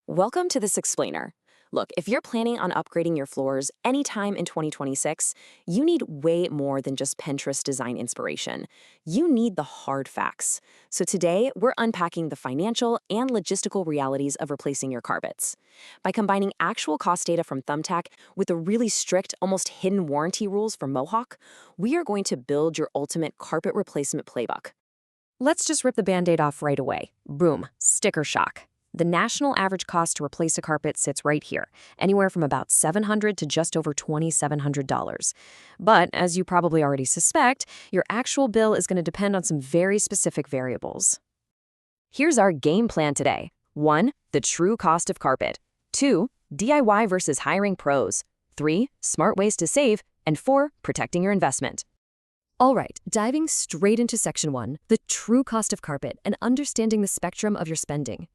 Welcome to this explainer. Look, if you're planning on upgrading your floors anytime in 2026, you need way more than just Pinterest design inspiration. You need the hard facts. So today, we're unpacking the financial and logistical realities of replacing your carpets. By combining actual cost data from Thumbtack with the really strict, almost hidden warranty rules from Mohawk, we are going to build your ultimate carpet replacement playbook. Let's just rip the Band-Aid off right away. Boom, sticker shock. The national average cost to replace a carpet sits right here, anywhere from about $700 to just over $2,700. But as you probably already suspect, your actual bill is going to depend on some very specific variables. Here's our game plan today. 1. The true cost of carpet. 2. DIY versus hiring pros. 3. Smart ways to save. And 4. Protecting your investment. All right, diving straight into Section 1, the true cost of carpet and understanding the spectrum of your spending.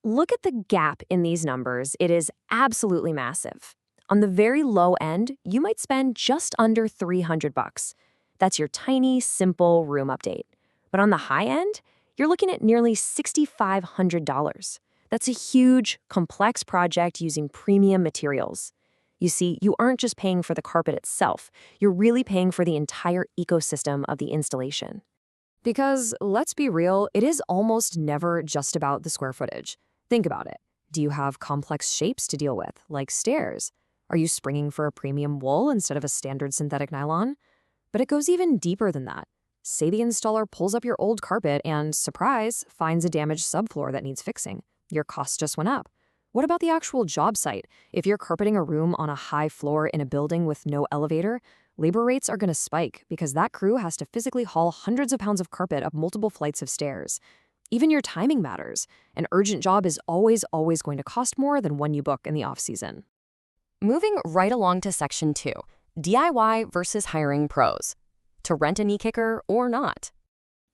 Look at the gap in these numbers. It is absolutely massive. On the very low end, you might spend just under $300. That's your tiny, simple room update. But on the high end, you're looking at nearly $6,500. That's a huge, complex project using premium materials. You see, you aren't just paying for the carpet itself, you're really paying for the entire ecosystem of the installation. Because, let's be real, it is almost never just about the square footage. Think about it. Do you have complex shapes to deal with, like stairs? Are you springing for a premium wool instead of a standard synthetic nylon? But it goes even deeper than that. Say the installer pulls up your old carpet and, surprise, finds a damaged subfloor that needs fixing. Your cost just went up. What about the actual job site? If you're carpeting a room on a high floor in a building with no elevator, labor rates are going to spike because that crew has to physically haul hundreds of pounds of carpet up multiple flights of stairs. Even your timing matters. An urgent job is always going to cost more than one you book in the off-season. Moving right along to Section 2, DIY versus hiring pros. To rent a knee kicker or not?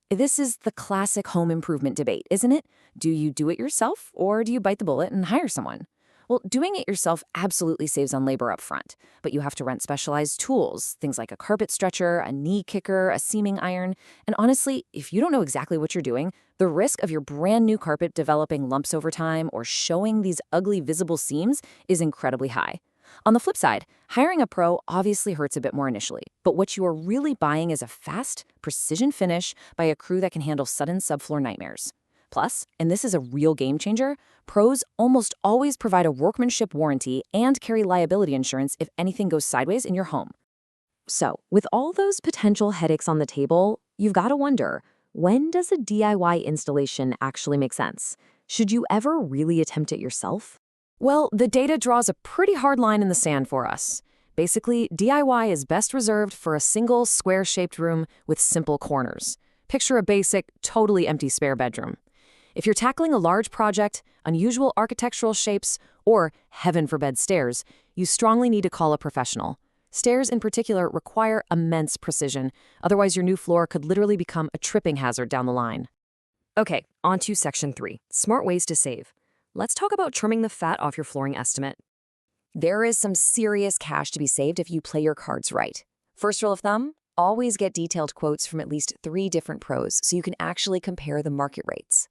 This is the classic home improvement debate, isn't it? Do you do it yourself or do you bite the bullet and hire someone? Well, doing it yourself absolutely saves on labor up front, but you have to rent specialized tools, things like a carpet stretcher, a knee kicker, a seaming iron, and honestly, if you don't know exactly what you're doing, the risk of your brand new carpet developing lumps over time or showing these ugly visible seams is incredibly high. On the flip side, hiring a pro obviously hurts a bit more initially, but what you are really buying is a fast, precision finish by a crew that can handle sudden subfloor nightmares. Plus, and this is a real game changer, pros almost always provide a workmanship warranty and carry liability insurance if anything goes sideways in your home. So, with all those potential headaches on the table, you've got to wonder, when does a DIY installation actually make sense? Should you ever really attempt it yourself? Well, the data draws a pretty hard line in the sand for us. Basically, DIY is best reserved for a single square-shaped room with simple corners. Picture a basic, totally empty spare bedroom. If you're tackling a large project, unusual architectural shapes, or, heaven forbid, stairs, you strongly need to call a professional. Stairs in particular require immense precision, otherwise your new floor could literally become a tripping hazard down the line. Okay, on to Section 3, smart ways to save. Let's talk about trimming the fat off your flooring estimate. There is some serious cash to be saved if you play your cards right. First rule of thumb, always get detailed quotes from at least 3 different pros so you can actually compare the market rates.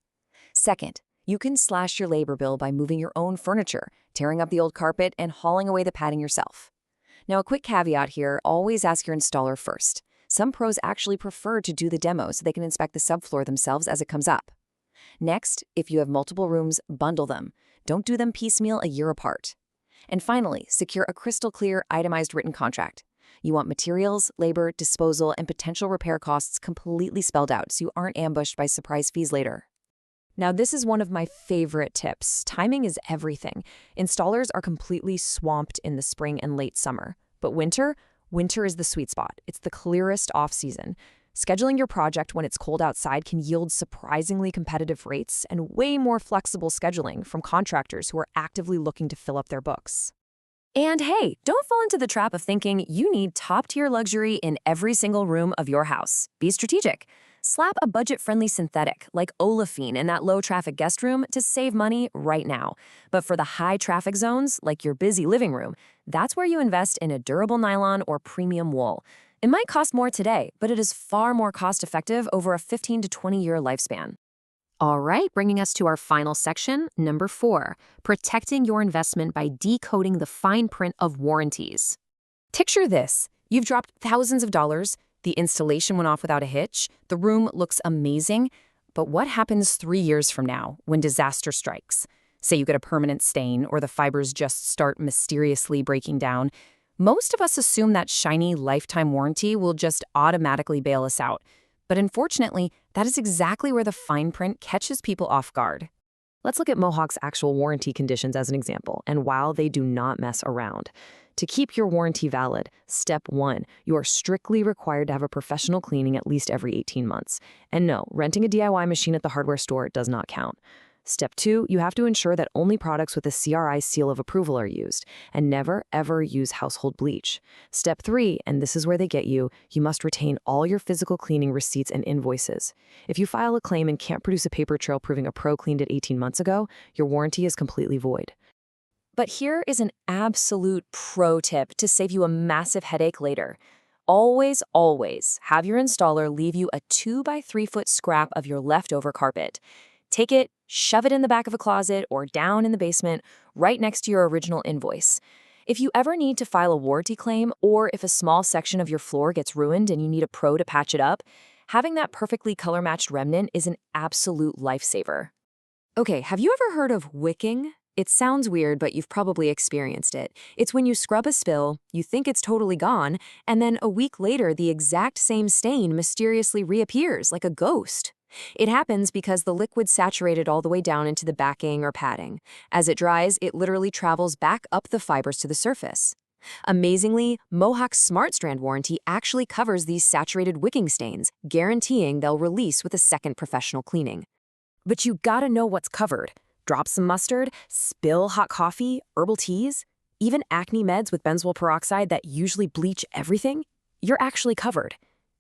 Second, you can slash your labor bill by moving your own furniture, tearing up the old carpet, and hauling away the padding yourself. Now, a quick caveat here, always ask your installer first. Some pros actually prefer to do the demo so they can inspect the subfloor themselves as it comes up. Next, if you have multiple rooms, bundle them. Don't do them piecemeal a year apart. And finally, secure a crystal clear, itemized written contract. You want materials, labor, disposal, and potential repair costs completely spelled out so you aren't ambushed by surprise fees later. Now, this is one of my favorite tips. Timing is everything. Installers are completely swamped in the spring and late summer. But winter is the sweet spot. It's the clearest off-season. Scheduling your project when it's cold outside can yield surprisingly competitive rates and way more flexible scheduling from contractors who are actively looking to fill up their books. And hey, don't fall into the trap of thinking you need top-tier luxury in every single room of your house. Be strategic. Slap a budget-friendly synthetic like olefin in that low-traffic guest room to save money right now. But for the high-traffic zones, like your busy living room, that's where you invest in a durable nylon or premium wool. It might cost more today, but it is far more cost-effective over a 15 to 20-year lifespan. All right, bringing us to our final section, number 4, protecting your investment by decoding the fine print of warranties. Picture this. You've dropped thousands of dollars, the installation went off without a hitch, the room looks amazing, but what happens 3 years from now when disaster strikes? Say you get a permanent stain or the fibers just start mysteriously breaking down. Most of us assume that shiny lifetime warranty will just automatically bail us out. But unfortunately, that is exactly where the fine print catches people off guard. Let's look at Mohawk's actual warranty conditions as an example, and while they do not mess around. To keep your warranty valid, step 1, you are strictly required to have a professional cleaning at least every 18 months. And no, renting a DIY machine at the hardware store does not count. Step 2, you have to ensure that only products with a CRI seal of approval are used, and never, ever use household bleach. Step 3, and this is where they get you must retain all your physical cleaning receipts and invoices. If you file a claim and can't produce a paper trail proving a pro cleaned it 18 months ago, your warranty is completely void. But here is an absolute pro tip to save you a massive headache later. Always, always have your installer leave you a 2 by 3 foot scrap of your leftover carpet. Take it, shove it in the back of a closet or down in the basement, right next to your original invoice. If you ever need to file a warranty claim, or if a small section of your floor gets ruined and you need a pro to patch it up, having that perfectly color-matched remnant is an absolute lifesaver. Okay, have you ever heard of wicking? It sounds weird, but you've probably experienced it. It's when you scrub a spill, you think it's totally gone, and then a week later, the exact same stain mysteriously reappears like a ghost. It happens because the liquid saturated all the way down into the backing or padding. As it dries, it literally travels back up the fibers to the surface. Amazingly, Mohawk's Smart Strand warranty actually covers these saturated wicking stains, guaranteeing they'll release with a second professional cleaning. But you gotta know what's covered. Drop some mustard, spill hot coffee, herbal teas, even acne meds with benzoyl peroxide that usually bleach everything, you're actually covered.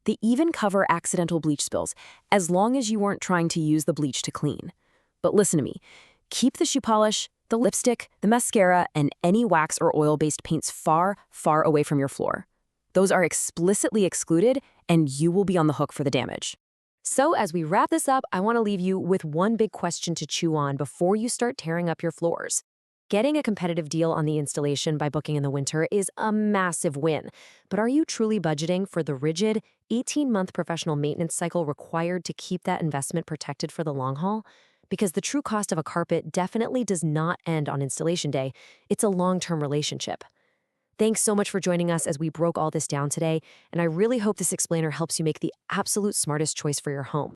They even cover accidental bleach spills, as long as you weren't trying to use the bleach to clean. But listen to me, keep the shoe polish, the lipstick, the mascara, and any wax or oil-based paints far, far away from your floor. Those are explicitly excluded, and you will be on the hook for the damage. So as we wrap this up, I want to leave you with one big question to chew on before you start tearing up your floors. Getting a competitive deal on the installation by booking in the winter is a massive win. But are you truly budgeting for the rigid, 18-month professional maintenance cycle required to keep that investment protected for the long haul? Because the true cost of a carpet definitely does not end on installation day. It's a long-term relationship. Thanks so much for joining us as we broke all this down today, and I really hope this explainer helps you make the absolute smartest choice for your home.